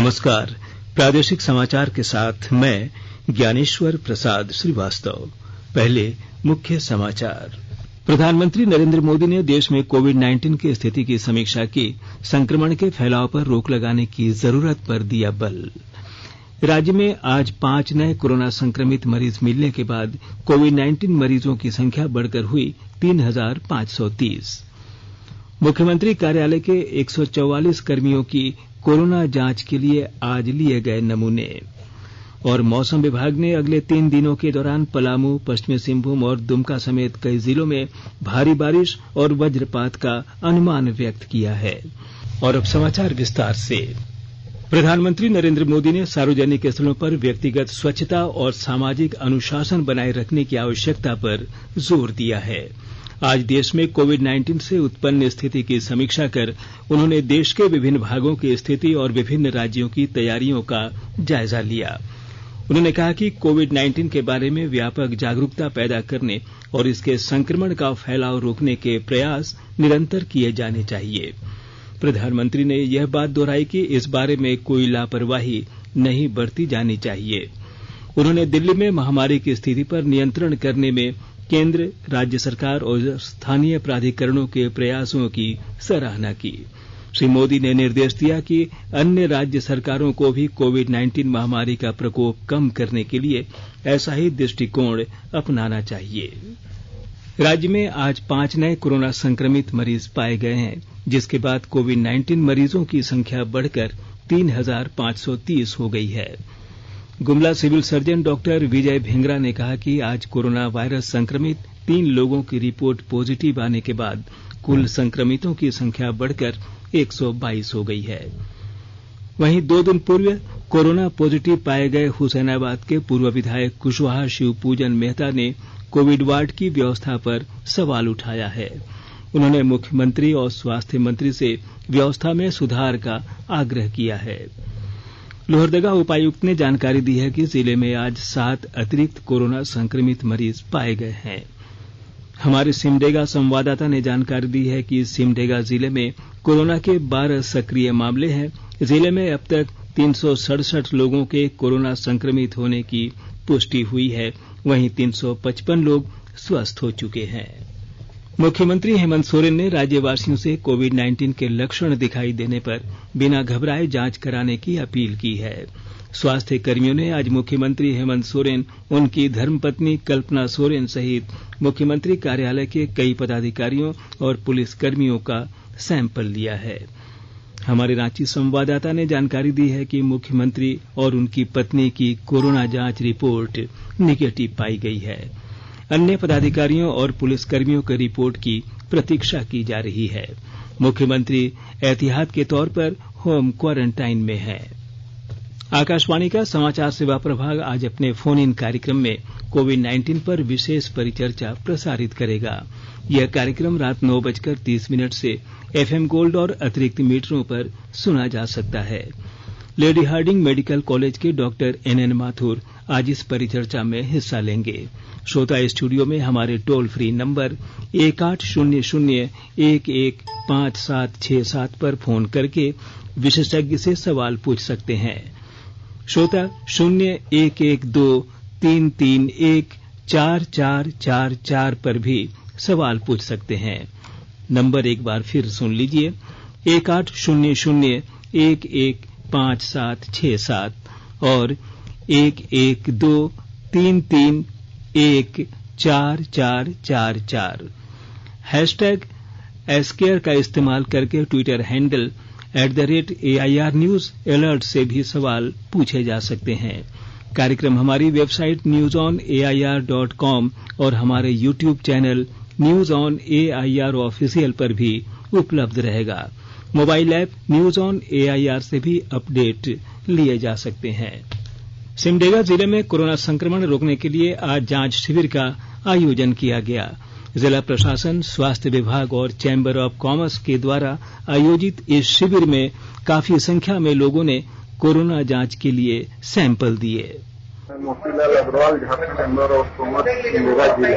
नमस्कार। प्रादेशिक समाचार के साथ मैं ज्ञानेश्वर प्रसाद श्रीवास्तव। पहले मुख्य समाचार। प्रधानमंत्री नरेंद्र मोदी ने देश में कोविड-19 की स्थिति की समीक्षा की। संक्रमण के फैलाव पर रोक लगाने की जरूरत पर दिया बल। राज्य में आज 5 नए कोरोना संक्रमित मरीज मिलने के बाद कोविड-19 मरीजों की संख्या बढ़कर हुई 3530। मुख्यमंत्री कार्यालय के 144 कर्मियों की कोरोना जांच के लिए आज लिए गए नमूने। और मौसम विभाग ने अगले 3 दिनों के दौरान पलामू, पश्चिमी सिंहभूम और दुमका समेत कई जिलों में भारी बारिश और वज्रपात का अनुमान व्यक्त किया है। और अब समाचार विस्तार से। प्रधानमंत्री नरेंद्र मोदी ने सार्वजनिक स्थलों पर व्यक्तिगत स्वच्छता और सामाजिक अनुशासन बनाए रखने की आवश्यकता पर जोर दिया है। आज देश में कोविड-19 से उत्पन्न स्थिति की समीक्षा कर उन्होंने देश के विभिन्न भागों की स्थिति और विभिन्न राज्यों की तैयारियों का जायजा लिया। उन्होंने कहा कि कोविड-19 के बारे में व्यापक जागरूकता पैदा करने और इसके संक्रमण का फैलाव रोकने के प्रयास निरंतर किए जाने चाहिए। प्रधानमंत्री ने यह बात दोहराई कि इस बारे में कोई लापरवाही नहीं बरती जानी चाहिए। उन्होंने दिल्ली में महामारी की स्थिति पर नियंत्रण करने में केंद्र, राज्य सरकार और स्थानीय प्राधिकरणों के प्रयासों की सराहना की। श्री मोदी ने निर्देश दिया कि अन्य राज्य सरकारों को भी कोविड-19 महामारी का प्रकोप कम करने के लिए ऐसा ही दृष्टिकोण अपनाना चाहिए। राज्य में आज 5 नए कोरोना संक्रमित मरीज पाए गए हैं, जिसके बाद कोविड-19 मरीजों की संख्या बढ़कर 3530 हो गई है। गुमला सिविल सर्जन डॉक्टर विजय भिंगरा ने कहा कि आज कोरोना वायरस संक्रमित 3 लोगों की रिपोर्ट पॉजिटिव आने के बाद कुल संक्रमितों की संख्या बढ़कर 122 हो गई है। वहीं 2 दिन पूर्व कोरोना पॉजिटिव पाए गए हुसैनाबाद के पूर्व विधायक कुशवाहा शिवपूजन मेहता ने कोविड वार्ड की व्यवस्था पर सवाल उठाया है। उन्होंने मुख्यमंत्री और स्वास्थ्य मंत्री से व्यवस्था में सुधार का आग्रह किया है। लोहरदगा उपायुक्त ने जानकारी दी है कि जिले में आज 7 अतिरिक्त कोरोना संक्रमित मरीज पाए गए हैं। हमारे सिमडेगा संवाददाता ने जानकारी दी है कि सिमडेगा जिले में कोरोना के 12 सक्रिय मामले हैं। जिले में अब तक 367 लोगों के कोरोना संक्रमित होने की पुष्टि हुई है। वहीं 355 लोग स्वस्थ हो चुके हैं। मुख्यमंत्री हेमंत सोरेन ने राज्यवासियों से कोविड-19 के लक्षण दिखाई देने पर बिना घबराए जांच कराने की अपील की है। स्वास्थ्य कर्मियों ने आज मुख्यमंत्री हेमंत सोरेन, उनकी धर्मपत्नी कल्पना सोरेन सहित मुख्यमंत्री कार्यालय के कई पदाधिकारियों और पुलिसकर्मियों का सैंपल लिया है। हमारे रांची संवाददाता ने जानकारी दी है कि मुख्यमंत्री और उनकी पत्नी की कोरोना जांच रिपोर्ट निगेटिव पाई गई है। अन्य पदाधिकारियों और पुलिसकर्मियों की रिपोर्ट की प्रतीक्षा की जा रही है। मुख्यमंत्री एहतियात के तौर पर होम क्वारंटाइन में हैं। आकाशवाणी का समाचार सेवा प्रभाग आज अपने फोन इन कार्यक्रम में कोविड-19 पर विशेष परिचर्चा प्रसारित करेगा। यह कार्यक्रम रात 9:30 से FM गोल्ड और अतिरिक्त मीटरों पर सुना जा सकता है। लेडी हार्डिंग मेडिकल कॉलेज के डॉक्टर NN माथुर आज इस परिचर्चा में हिस्सा लेंगे। श्रोता स्टूडियो में हमारे टोल फ्री नंबर 1800-115767 पर फोन करके विशेषज्ञ से सवाल पूछ सकते हैं। श्रोता 0112-331-4444 पर भी सवाल पूछ सकते हैं। नंबर एक बार फिर सुन लीजिए, 1800-115767 और 112-331-4444। हैशटैग एस्केयर का इस्तेमाल करके Twitter handle @AIR news alert से भी सवाल पूछे जा सकते हैं। कार्यक्रम हमारी वेबसाइट newsonair.com और हमारे YouTube channel news on AIR official पर भी उपलब्ध रहेगा। Mobile app news on AIR से भी अपडेट लिए जा सकते हैं। सिमडेगा जिले में कोरोना संक्रमण रोकने के लिए आज जांच शिविर का आयोजन किया गया। जिला प्रशासन, स्वास्थ्य विभाग और चैम्बर ऑफ कॉमर्स के द्वारा आयोजित इस शिविर में काफी संख्या में लोगों ने कोरोना जांच के लिए सैंपल दिए। Motilal Agarwal, Jharkhand chamber of commerce Simdega जिला।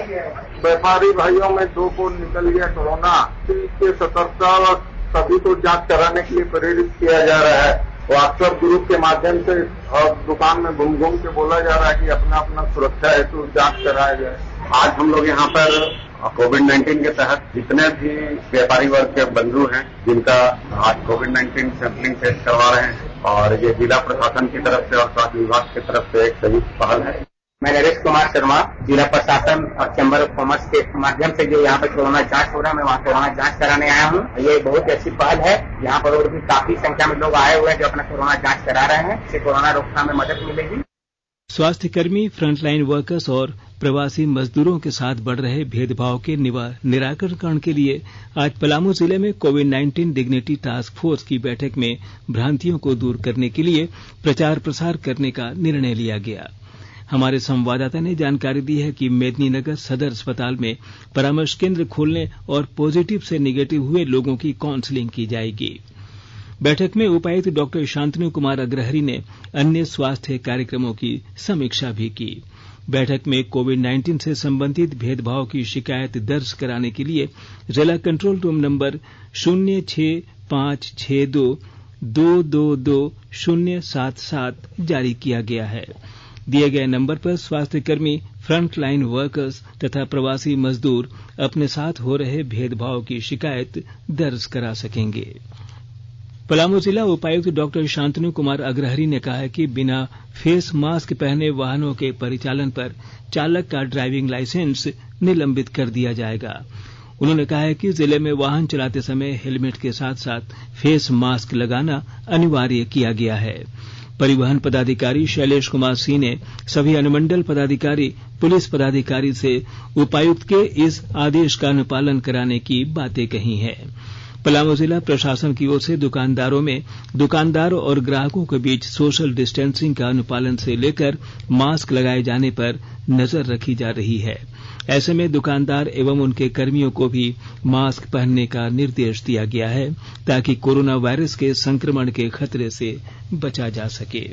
व्यापारी भाइयों में 2 को निकल गया कोरोना, इसके सतर्कता और सभी को जांच कराने के लिए प्रेरित किया जा रहा है। व्हाट्सएप ग्रुप के माध्यम से और दुकान में घूम घूम के बोला जा रहा है कि अपना अपना सुरक्षा हेतु जांच कराया जाए। आज हम लोग यहाँ पर कोविड-19 के तहत जितने भी व्यापारी वर्ग के बंधु हैं जिनका आज कोविड-19 सैंपलिंग टेस्ट करवा रहे हैं और ये जिला प्रशासन की तरफ से और स्वास्थ्य विभाग की तरफ से एक संयुक्त पहल है। मैं नरेश कुमार शर्मा जिला प्रशासन और चैम्बर ऑफ कॉमर्स के माध्यम से जो यहाँ पर कोरोना जांच हो रहा है, मैं वहाँ कोरोना जांच कराने आया हूँ। ये बहुत अच्छी पहल है। यहाँ पर और भी काफी संख्या में लोग आए हुए हैं जो अपना कोरोना जांच करा रहे हैं। इससे कोरोना रोकथाम में मदद मिलेगी। स्वास्थ्य कर्मी, फ्रंटलाइन वर्कर्स और प्रवासी मजदूरों के साथ बढ़ रहे भेदभाव के निराकरण के लिए आज पलामू जिले में कोविड-19 डिग्निटी टास्क फोर्स की बैठक में भ्रांतियों को दूर करने के लिए प्रचार प्रसार करने का निर्णय लिया गया। हमारे संवाददाता ने जानकारी दी है कि मेदिनीनगर सदर अस्पताल में परामर्श केंद्र खोलने और पॉजिटिव से निगेटिव हुए लोगों की काउंसलिंग की जाएगी। बैठक में उपायुक्त डॉक्टर शांतनु कुमार अग्रहरि ने अन्य स्वास्थ्य कार्यक्रमों की समीक्षा भी की। बैठक में कोविड-19 से संबंधित भेदभाव की शिकायत दर्ज कराने के लिए जिला कंट्रोल रूम नंबर 06562222077 जारी किया गया है। दिए गए नंबर पर स्वास्थ्य कर्मी, फ्रंट लाइन वर्कर्स तथा प्रवासी मजदूर अपने साथ हो रहे भेदभाव की शिकायत दर्ज करा सकेंगे। पलामू जिला उपायुक्त डॉक्टर शांतनु कुमार अग्रहरि ने कहा है कि बिना फेस मास्क पहने वाहनों के परिचालन पर चालक का ड्राइविंग लाइसेंस निलंबित कर दिया जाएगा। उन्होंने कहा है कि जिले में वाहन चलाते समय हेलमेट के साथ साथ फेस मास्क लगाना अनिवार्य किया गया है। परिवहन पदाधिकारी शैलेश कुमार सिंह ने सभी अनुमंडल पदाधिकारी, पुलिस पदाधिकारी से उपायुक्त के इस आदेश का अनुपालन कराने की बातें कही हैं। पलामू जिला प्रशासन की ओर से दुकानदारों और ग्राहकों के बीच सोशल डिस्टेंसिंग का अनुपालन से लेकर मास्क लगाए जाने पर नजर रखी जा रही है। ऐसे में दुकानदार एवं उनके कर्मियों को भी मास्क पहनने का निर्देश दिया गया है ताकि कोरोना वायरस के संक्रमण के खतरे से बचा जा सके।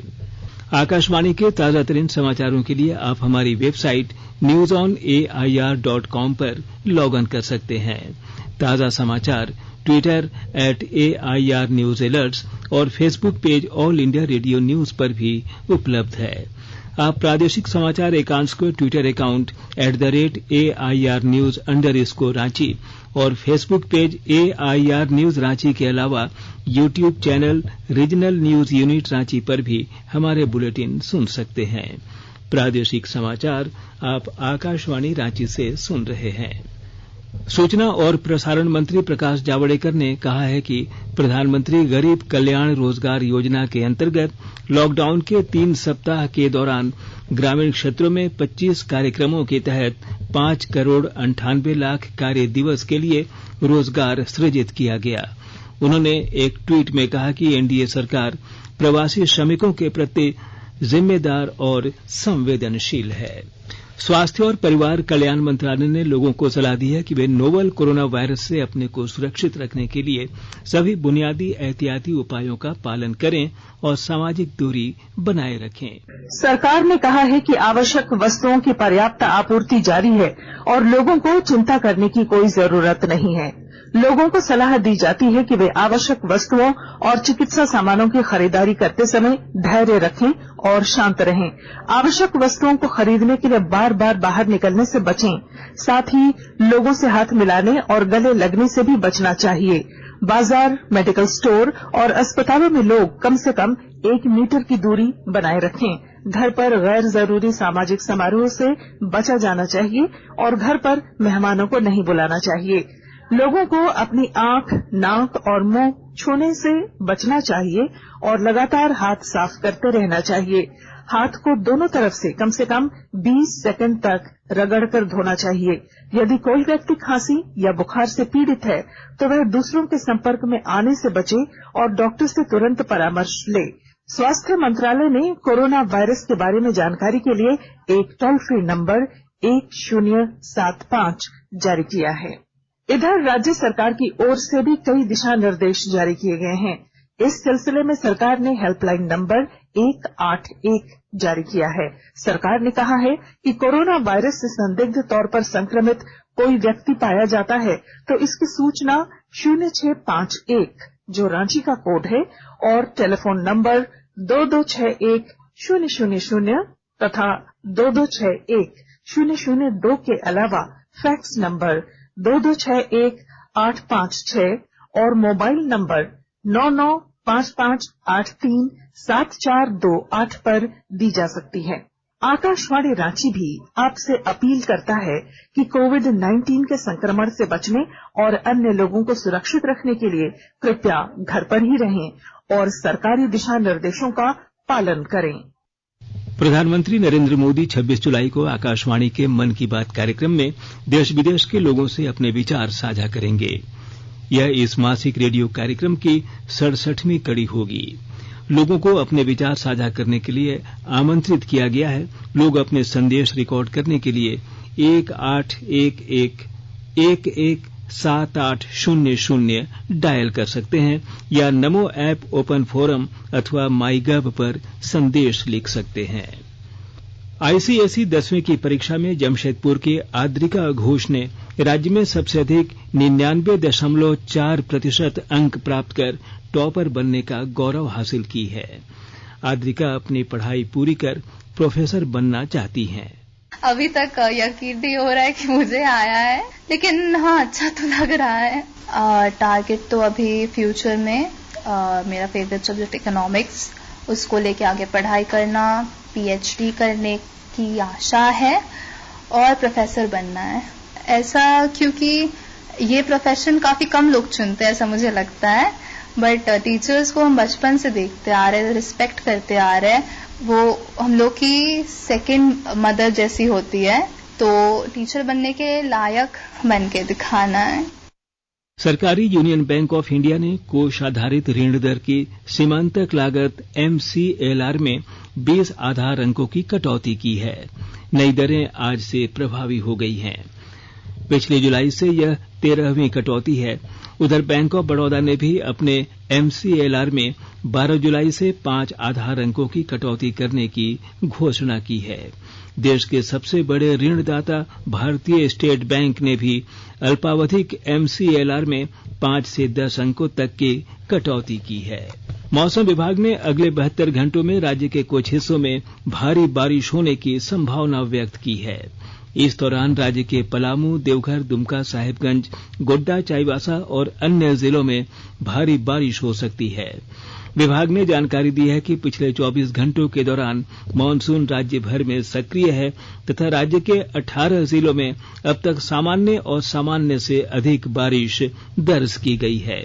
आकाशवाणी के ताजा तरीन समाचारों के लिए आप हमारी वेबसाइट newsonair.com पर लॉग इन कर सकते हैं। ताजा समाचार ट्विटर @AIR न्यूज अलर्ट्स और Facebook page all India radio news पर भी उपलब्ध है। आप प्रादेशिक समाचार एकांश को Twitter account @AIR news_ Ranchi और Facebook page AIR news Ranchi के अलावा YouTube channel regional news unit Ranchi पर भी हमारे बुलेटिन सुन सकते हैं। प्रादेशिक समाचार आप आकाशवाणी रांची से सुन रहे हैं। सूचना और प्रसारण मंत्री प्रकाश जावड़ेकर ने कहा है कि प्रधानमंत्री गरीब कल्याण रोजगार योजना के अंतर्गत लॉकडाउन के 3 सप्ताह के दौरान ग्रामीण क्षेत्रों में 25 कार्यक्रमों के तहत 5 करोड़ 98 लाख कार्य दिवस के लिए रोजगार सृजित किया गया। उन्होंने एक ट्वीट में कहा कि एनडीए सरकार प्रवासी श्रमिकों के प्रति जिम्मेदार और संवेदनशील है। स्वास्थ्य और परिवार कल्याण मंत्रालय ने लोगों को सलाह दी है कि वे नोवल कोरोना वायरस से अपने को सुरक्षित रखने के लिए सभी बुनियादी एहतियाती उपायों का पालन करें और सामाजिक दूरी बनाए रखें। सरकार ने कहा है कि आवश्यक वस्तुओं की पर्याप्त आपूर्ति जारी है और लोगों को चिंता करने की कोई जरूरत नहीं है। लोगों को सलाह दी जाती है कि वे आवश्यक वस्तुओं और चिकित्सा सामानों की खरीदारी करते समय धैर्य रखें और शांत रहें। आवश्यक वस्तुओं को खरीदने के लिए बार बार बाहर निकलने से बचें। साथ ही लोगों से हाथ मिलाने और गले लगने से भी बचना चाहिए। बाजार, मेडिकल स्टोर और अस्पतालों में लोग कम से कम 1 मीटर की दूरी बनाए रखें। घर पर गैर जरूरी सामाजिक समारोह से बचा जाना चाहिए और घर पर मेहमानों को नहीं बुलाना चाहिए। लोगों को अपनी आंख, नाक और मुंह छूने से बचना चाहिए और लगातार हाथ साफ करते रहना चाहिए। हाथ को दोनों तरफ से कम 20 सेकंड तक रगड़कर धोना चाहिए। यदि कोई व्यक्ति खांसी या बुखार से पीड़ित है तो वह दूसरों के संपर्क में आने से बचे और डॉक्टर से तुरंत परामर्श ले। स्वास्थ्य मंत्रालय ने कोरोना वायरस के बारे में जानकारी के लिए एक टोल फ्री नंबर 1075 जारी किया है। इधर राज्य सरकार की ओर से भी कई दिशा निर्देश जारी किए गए हैं। इस सिलसिले में सरकार ने हेल्पलाइन नंबर 181 जारी किया है। सरकार ने कहा है कि कोरोना वायरस से संदिग्ध तौर पर संक्रमित कोई व्यक्ति पाया जाता है तो इसकी सूचना 0651 जो रांची का कोड है, और टेलीफोन नंबर 2261-000 तथा 2261-002 के अलावा फैक्स नंबर 2261-856 और मोबाइल नंबर 9955837428 पर दी जा सकती है। आकाशवाणी रांची भी आपसे अपील करता है कि कोविड-19 के संक्रमण से बचने और अन्य लोगों को सुरक्षित रखने के लिए कृपया घर पर ही रहें और सरकारी दिशा निर्देशों का पालन करें। प्रधानमंत्री नरेंद्र मोदी 26 जुलाई को आकाशवाणी के मन की बात कार्यक्रम में देश विदेश के लोगों से अपने विचार साझा करेंगे। यह इस मासिक रेडियो कार्यक्रम की 67वीं कड़ी होगी। लोगों को अपने विचार साझा करने के लिए आमंत्रित किया गया है। लोग अपने संदेश रिकॉर्ड करने के लिए 1811-117800 डायल कर सकते हैं या नमो ऐप ओपन फोरम अथवा माईगव पर संदेश लिख सकते हैं। आईसीएसई 10वीं की परीक्षा में जमशेदपुर के आद्रिका घोष ने राज्य में सबसे अधिक 99.4% अंक प्राप्त कर टॉपर बनने का गौरव हासिल की है। आद्रिका अपनी पढ़ाई पूरी कर प्रोफेसर बनना चाहती हैं। अभी तक यकीन नहीं हो रहा है कि मुझे आया है, लेकिन हाँ अच्छा तो लग रहा है। टारगेट तो अभी फ्यूचर में मेरा फेवरेट सब्जेक्ट इकोनॉमिक्स, उसको लेके आगे पढ़ाई करना, पीएचडी करने की आशा है और प्रोफेसर बनना है। ऐसा क्योंकि ये प्रोफेशन काफी कम लोग चुनते हैं, ऐसा मुझे लगता है। बट टीचर्स को हम बचपन से देखते आ रहे हैं, रिस्पेक्ट करते आ रहे हैं, वो हम लोग की सेकंड मदर जैसी होती है, तो टीचर बनने के लायक बन के दिखाना है। सरकारी यूनियन बैंक ऑफ इंडिया ने कोष आधारित ऋण दर की सीमांतक लागत MCLR में 20 आधार अंकों की कटौती की है। नई दरें आज से प्रभावी हो गई हैं। पिछले जुलाई से यह 13वीं कटौती है। उधर बैंक ऑफ बड़ौदा ने भी अपने MCLR में 12 जुलाई से 5 आधार अंकों की कटौती करने की घोषणा की है। देश के सबसे बड़े ऋणदाता भारतीय स्टेट बैंक ने भी अल्पावधिक MCLR में 5 से 10 अंकों तक की कटौती की है। मौसम विभाग ने अगले 72 घंटों में राज्य के कुछ हिस्सों में भारी बारिश होने की संभावना व्यक्त की है। इस दौरान राज्य के पलामू, देवघर, दुमका, साहिबगंज, गोड्डा, चाईबासा और अन्य जिलों में भारी बारिश हो सकती है। विभाग ने जानकारी दी है कि पिछले 24 घंटों के दौरान मानसून राज्य भर में सक्रिय है तथा राज्य के 18 जिलों में अब तक सामान्य और सामान्य से अधिक बारिश दर्ज की गई है।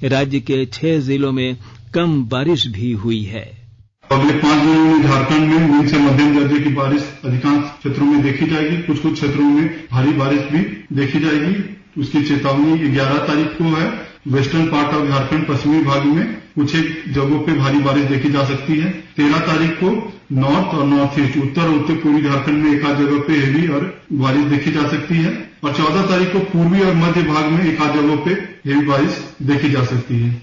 राज्य के 6 जिलों में कम बारिश भी हुई है। अगले 5 दिनों में झारखंड में मीडियम से मध्यम दर्जे की बारिश अधिकांश क्षेत्रों में देखी जाएगी। कुछ कुछ क्षेत्रों में भारी बारिश भी देखी जाएगी। उसकी चेतावनी 11 तारीख को है। वेस्टर्न पार्ट ऑफ झारखंड पश्चिमी भाग में कुछ एक जगहों पे भारी बारिश देखी जा सकती है। 13 तारीख को नॉर्थ और नॉर्थ ईस्ट, उत्तर और उत्तर पूर्वी झारखंड में एक आध जगह पे हेवी और बारिश देखी जा सकती है। और 14 तारीख को पूर्वी और मध्य भाग में एक आध जगहों पे हेवी बारिश देखी जा सकती है।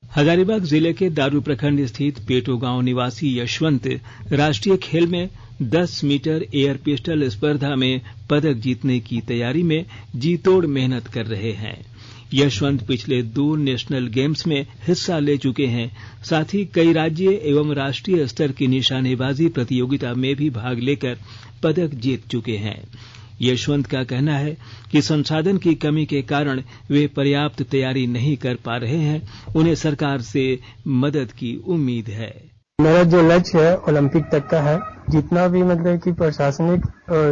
हजारीबाग जिले के दारू प्रखंड स्थित पेटो गांव निवासी यशवंत राष्ट्रीय खेल में 10 मीटर एयर पिस्टल स्पर्धा में पदक जीतने की तैयारी में जी तोड़ मेहनत कर रहे हैं। यशवंत पिछले 2 नेशनल गेम्स में हिस्सा ले चुके हैं। साथ ही कई राज्य एवं राष्ट्रीय स्तर की निशानेबाजी प्रतियोगिता में भी भाग लेकर पदक जीत चुके हैं। यशवंत का कहना है कि संसाधन की कमी के कारण वे पर्याप्त तैयारी नहीं कर पा रहे हैं। उन्हें सरकार से मदद की उम्मीद है। मेरा जो लक्ष्य है ओलंपिक तक का है। जितना भी मतलब कि प्रशासनिक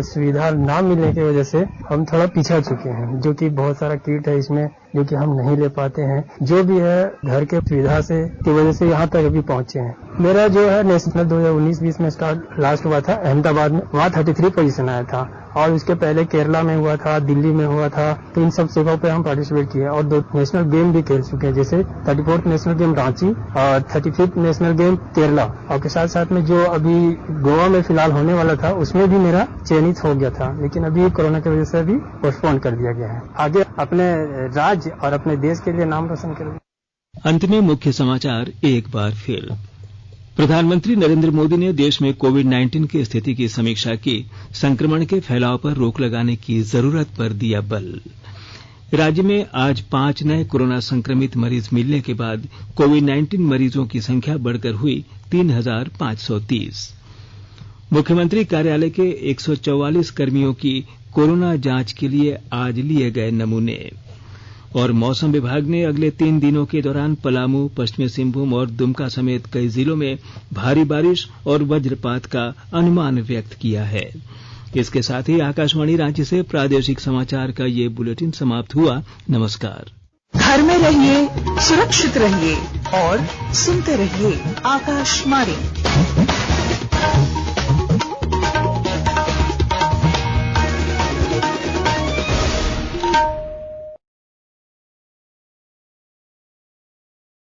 सुविधा ना मिलने की वजह से हम थोड़ा पिछड़ चुके हैं, जो कि बहुत सारा किट है इसमें जो कि हम नहीं ले पाते हैं। जो भी है घर के सुविधा से की वजह से यहाँ तक अभी पहुंचे हैं। मेरा जो है नेशनल 2019-20 में स्टार्ट लास्ट हुआ था अहमदाबाद में, वहाँ 33 पोजीशन आया था। और उसके पहले केरला में हुआ था, दिल्ली में हुआ था। तो इन सब जगहों पे हम पार्टिसिपेट किए और 2 नेशनल गेम भी खेल चुके हैं, जैसे 34th नेशनल गेम रांची और 35th नेशनल गेम केरला। और के साथ साथ में जो अभी गोवा में फिलहाल होने वाला था उसमें भी मेरा चयनित हो गया था, लेकिन अभी कोरोना की वजह से अभी पोस्टपोन कर दिया गया है। आगे अपने राज्य और अपने देश के लिए नाम रोशन करेंगे। अंत में मुख्य समाचार एक बार फिर। प्रधानमंत्री नरेंद्र मोदी ने देश में कोविड-19 की स्थिति की समीक्षा की। संक्रमण के फैलाव पर रोक लगाने की जरूरत पर दिया बल। राज्य में आज 5 नए कोरोना संक्रमित मरीज मिलने के बाद कोविड-19 मरीजों की संख्या बढ़कर हुई 3,530। मुख्यमंत्री कार्यालय के 144 कर्मियों की कोरोना जांच के लिए आज लिए गए नमूने। और मौसम विभाग ने अगले 3 दिनों के दौरान पलामू, पश्चिमी सिंहभूम और दुमका समेत कई जिलों में भारी बारिश और वज्रपात का अनुमान व्यक्त किया है। इसके साथ ही आकाशवाणी रांची से प्रादेशिक समाचार का ये बुलेटिन समाप्त हुआ। नमस्कार। घर में रहिए, सुरक्षित रहिए और सुनते रहिए आकाशवाणी।